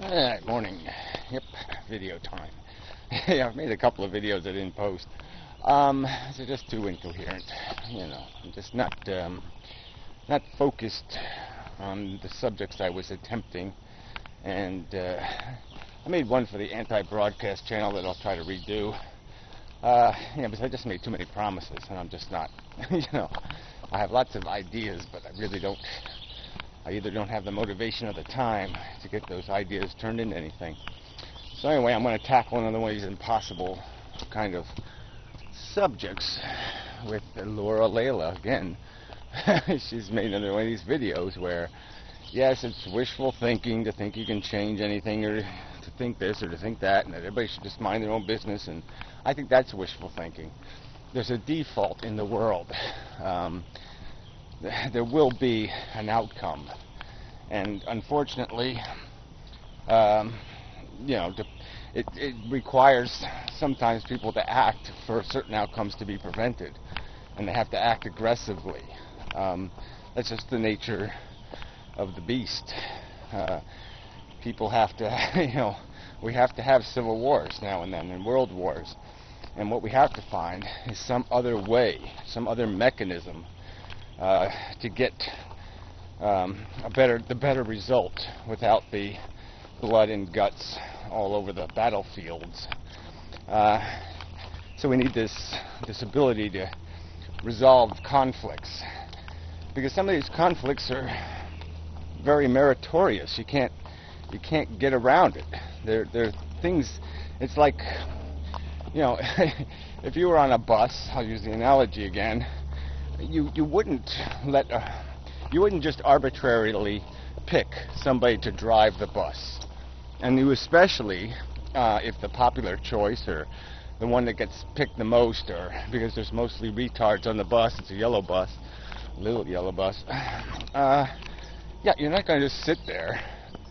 Alright, morning. Yep, video time. Yeah, I've made a couple of videos I didn't post. They're just too incoherent. I'm just not focused on the subjects I was attempting. And I made one for the anti-broadcast channel that I'll try to redo. Because I just made too many promises, and I'm just not, I have lots of ideas, but I either don't have the motivation or the time to get those ideas turned into anything. So anyway, I'm going to tackle one of the ways impossible kind of subjects with Laura Layla again. She's made another one of these videos where, yes, it's wishful thinking to think you can change anything, or to think this or to think that, and that everybody should just mind their own business, and I think that's wishful thinking. There's a default in the world. There will be an outcome, and unfortunately, it requires sometimes people to act for certain outcomes to be prevented, and they have to act aggressively. That's just the nature of the beast. People have to, we have to have civil wars now and then, and world wars, and what we have to find is some other way, some other mechanism to get the better result without the blood and guts all over the battlefields. So we need this ability to resolve conflicts, because some of these conflicts are very meritorious. You can't get around it. They're things. It's like, if you were on a bus, I'll use the analogy again. You wouldn't just arbitrarily pick somebody to drive the bus, and you especially if the popular choice, or the one that gets picked the most, or because there's mostly retards on the bus, it's a yellow bus, little yellow bus. You're not going to just sit there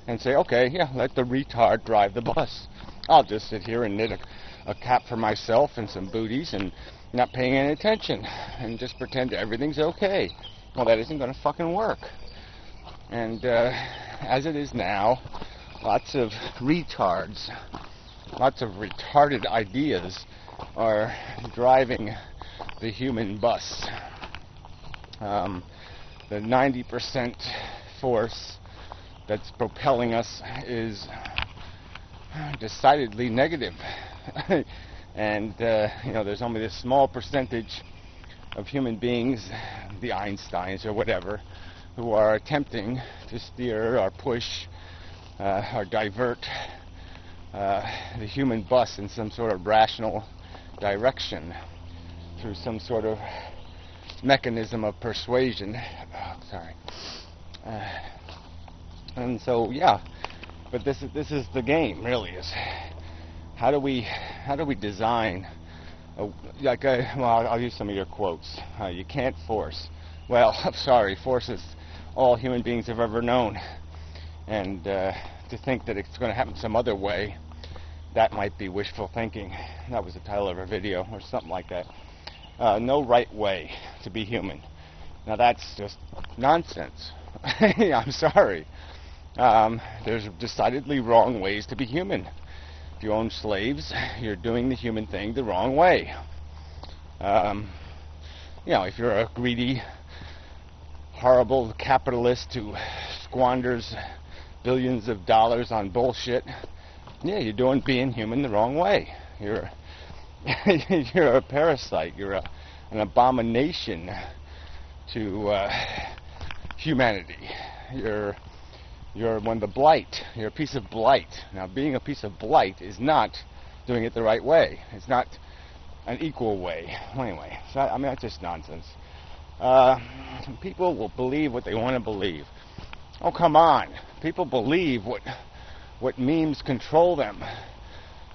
and say, okay, let the retard drive the bus. I'll just sit here and knit a cap for myself and some booties and not paying any attention and just pretend everything's okay. Well, that isn't going to fucking work. And as it is now, lots of retards, lots of retarded ideas are driving the human bus. The 90% force that's propelling us is decidedly negative. And, there's only this small percentage of human beings, the Einsteins or whatever, who are attempting to steer or push or divert the human bus in some sort of rational direction through some sort of mechanism of persuasion. And so, but this is the game, really, is how do we design I'll use some of your quotes. You can't force. Well, I'm sorry, force is all human beings have ever known, and to think that it's going to happen some other way, that might be wishful thinking. That was the title of our video, or something like that. No right way to be human. Now that's just nonsense. I'm sorry. There's decidedly wrong ways to be human. If you own slaves, you're doing the human thing the wrong way. If you're a greedy, horrible capitalist who squanders billions of dollars on bullshit, you're being human the wrong way. You're you're a parasite. You're an abomination to humanity. You're the blight. You're a piece of blight. Now, being a piece of blight is not doing it the right way. It's not an equal way. Anyway, that's just nonsense. People will believe what they want to believe. Oh, come on. People believe what memes control them.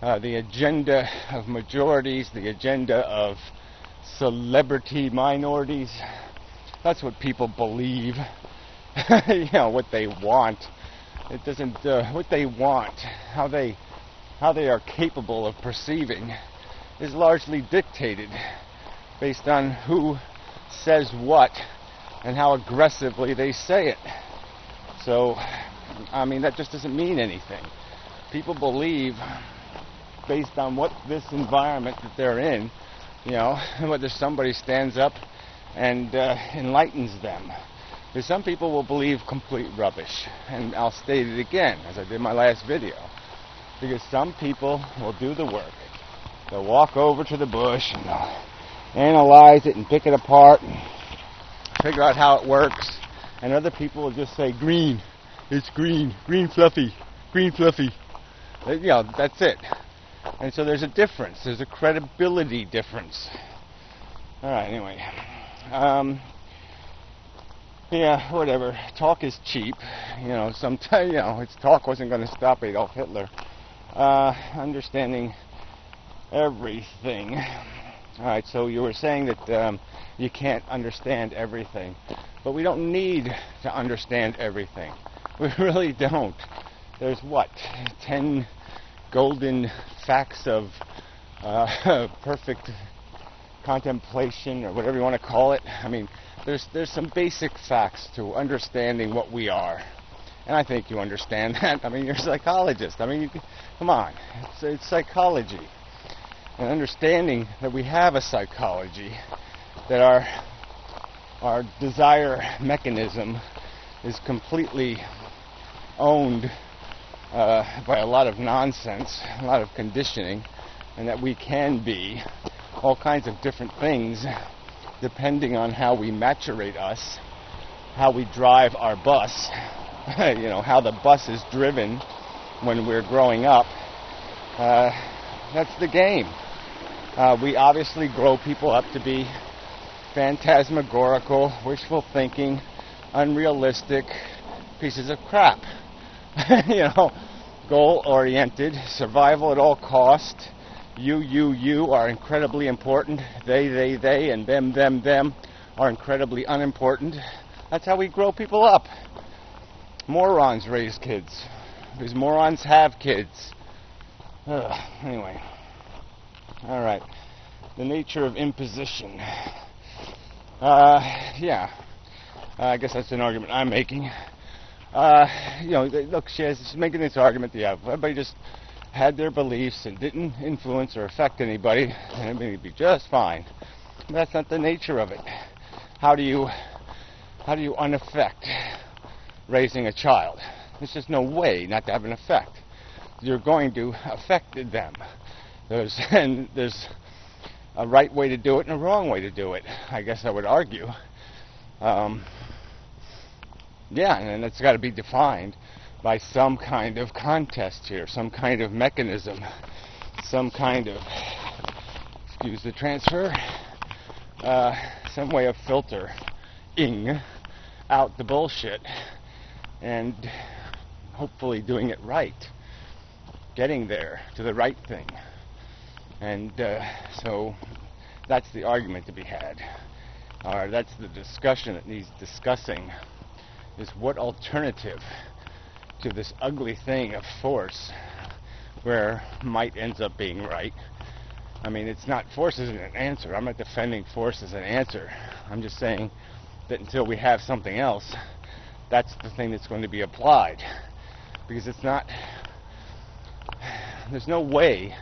The agenda of majorities, the agenda of celebrity minorities. That's what people believe. What they want. It doesn't. What they want, how they are capable of perceiving, is largely dictated based on who says what and how aggressively they say it. So, that just doesn't mean anything. people believe based on what this environment that they're in, whether somebody stands up and enlightens them. Because some people will believe complete rubbish, and I'll state it again, as I did in my last video. Because some people will do the work. They'll walk over to the bush and they'll analyze it and pick it apart and figure out how it works. And other people will just say, green, it's green, green fluffy, green fluffy. That's it. And so there's a difference. There's a credibility difference. All right, anyway. Yeah, whatever. Talk is cheap. Sometimes, talk wasn't going to stop Adolf Hitler. Understanding everything. All right, so you were saying that you can't understand everything. But we don't need to understand everything. We really don't. There's 10 golden facts of perfect contemplation, or whatever you want to call it. I mean, there's some basic facts to understanding what we are. And I think you understand that. I mean, you're a psychologist. I mean, come on. It's psychology. And understanding that we have a psychology, that our desire mechanism is completely owned by a lot of nonsense, a lot of conditioning, and that we can be all kinds of different things depending on how we maturate us, how we drive our bus, how the bus is driven when we're growing up. That's the game. We obviously grow people up to be phantasmagorical, wishful thinking, unrealistic pieces of crap. Goal-oriented, survival at all cost. You are incredibly important. They, and them are incredibly unimportant. That's how we grow people up. Morons raise kids, because morons have kids. Anyway. All right. The nature of imposition. I guess that's an argument I'm making. Look, she's making this argument. Everybody just had their beliefs and didn't influence or affect anybody, and everybody would be just fine. But that's not the nature of it. How do you unaffect raising a child? There's just no way not to have an effect. You're going to affect them. There's a right way to do it and a wrong way to do it, I guess I would argue. And it's got to be defined by some kind of contest here, some kind of mechanism, some kind of, excuse the transfer, some way of filtering out the bullshit and hopefully doing it right, getting there to the right thing. And so that's the argument to be had. Or that's the discussion that needs discussing, is what alternative to this ugly thing of force, where might ends up being right. I mean, it's not, force isn't an answer. I'm not defending force as an answer. I'm just saying that until we have something else, that's the thing that's going to be applied. Because it's not, there's no way,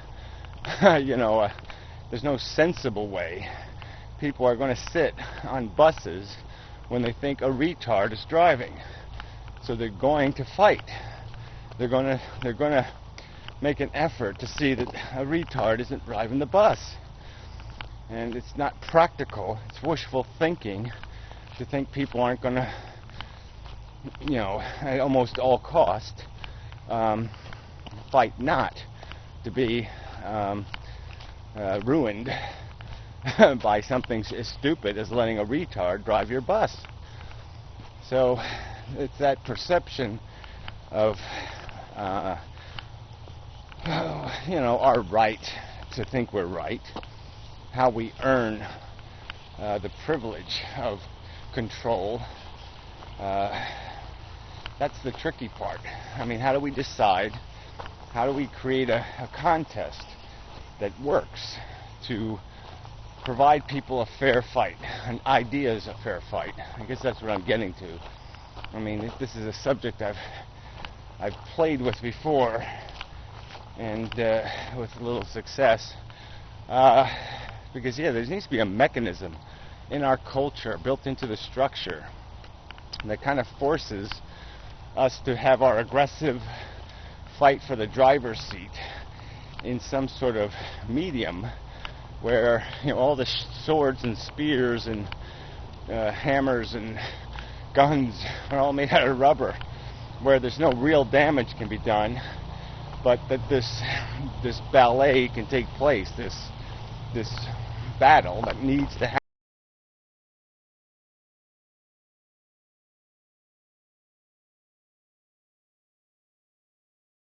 there's no sensible way people are going to sit on buses when they think a retard is driving. So they're going to fight. They're going to make an effort to see that a retard isn't driving the bus. And it's not practical. It's wishful thinking to think people aren't going to, at almost all cost, fight not to be ruined by something as stupid as letting a retard drive your bus. So it's that perception of, our right to think we're right, how we earn the privilege of control. That's the tricky part. I mean, how do we decide? How do we create a contest that works to provide people a fair fight, an idea is a fair fight? I guess that's what I'm getting to. I mean, this is a subject I've played with before, and with little success. Because there needs to be a mechanism in our culture built into the structure that kind of forces us to have our aggressive fight for the driver's seat in some sort of medium where all the swords and spears and hammers and guns are all made out of rubber, where there's no real damage can be done, but that this ballet can take place, this battle that needs to happen.